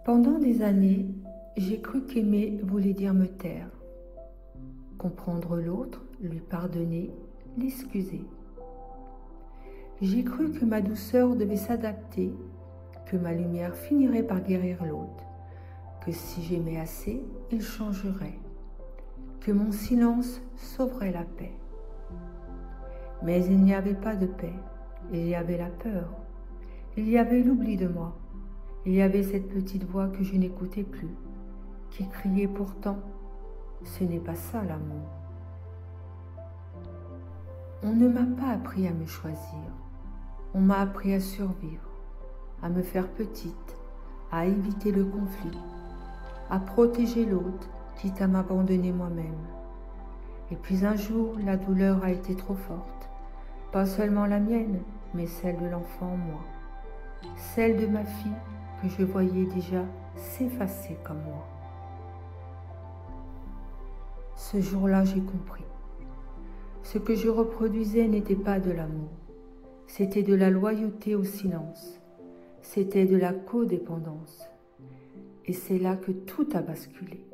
Pendant des années, j'ai cru qu'aimer voulait dire me taire, comprendre l'autre, lui pardonner, l'excuser. J'ai cru que ma douceur devait s'adapter, que ma lumière finirait par guérir l'autre, que si j'aimais assez, il changerait, que mon silence sauverait la paix. Mais il n'y avait pas de paix, il y avait la peur, il y avait l'oubli de moi, il y avait cette petite voix que je n'écoutais plus, qui criait pourtant, ce n'est pas ça l'amour. On ne m'a pas appris à me choisir, on m'a appris à survivre, à me faire petite, à éviter le conflit, à protéger l'autre, quitte à m'abandonner moi-même. Et puis un jour, la douleur a été trop forte, pas seulement la mienne, mais celle de l'enfant en moi, celle de ma fille que je voyais déjà s'effacer comme moi. Ce jour-là, j'ai compris. Ce que je reproduisais n'était pas de l'amour, c'était de la loyauté au silence, c'était de la codépendance. Et c'est là que tout a basculé.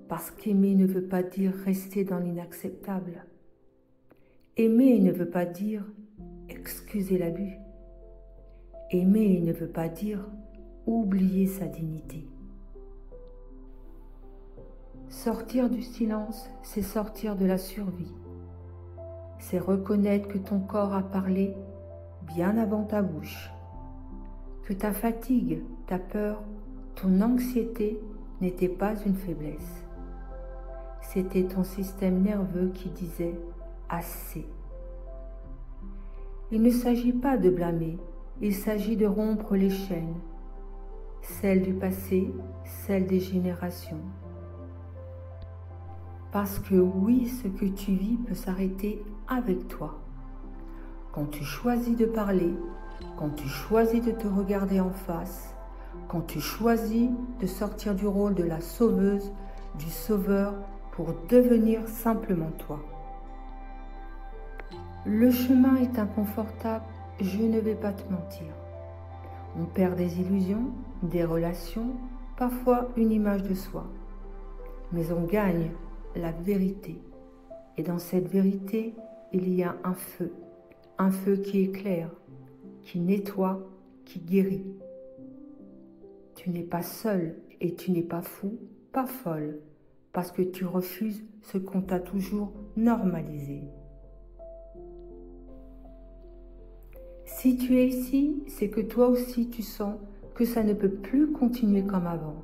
Parce qu'aimer ne veut pas dire rester dans l'inacceptable. Aimer ne veut pas dire excuser l'abus. Aimer ne veut pas dire oublier sa dignité. Sortir du silence, c'est sortir de la survie. C'est reconnaître que ton corps a parlé bien avant ta bouche. Que ta fatigue, ta peur, ton anxiété n'était pas une faiblesse. C'était ton système nerveux qui disait « assez ». Il ne s'agit pas de blâmer, il s'agit de rompre les chaînes, celles du passé, celles des générations. Parce que oui, ce que tu vis peut s'arrêter avec toi. Quand tu choisis de parler, quand tu choisis de te regarder en face, quand tu choisis de sortir du rôle de la sauveuse, du sauveur, pour devenir simplement toi. Le chemin est inconfortable, je ne vais pas te mentir. On perd des illusions, des relations, parfois une image de soi. Mais on gagne la vérité. Et dans cette vérité, il y a un feu qui éclaire, qui nettoie, qui guérit. Tu n'es pas seul et tu n'es pas fou, pas folle, parce que tu refuses ce qu'on t'a toujours normalisé. Si tu es ici, c'est que toi aussi tu sens que ça ne peut plus continuer comme avant,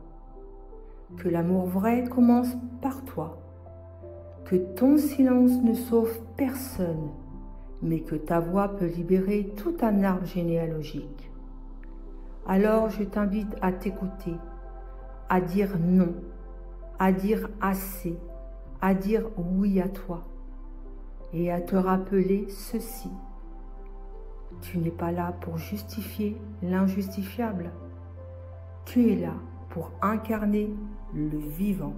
que l'amour vrai commence par toi, que ton silence ne sauve personne, mais que ta voix peut libérer tout un arbre généalogique. Alors je t'invite à t'écouter, à dire non, à dire assez, à dire oui à toi et à te rappeler ceci. Tu n'es pas là pour justifier l'injustifiable. Tu es là pour incarner le vivant.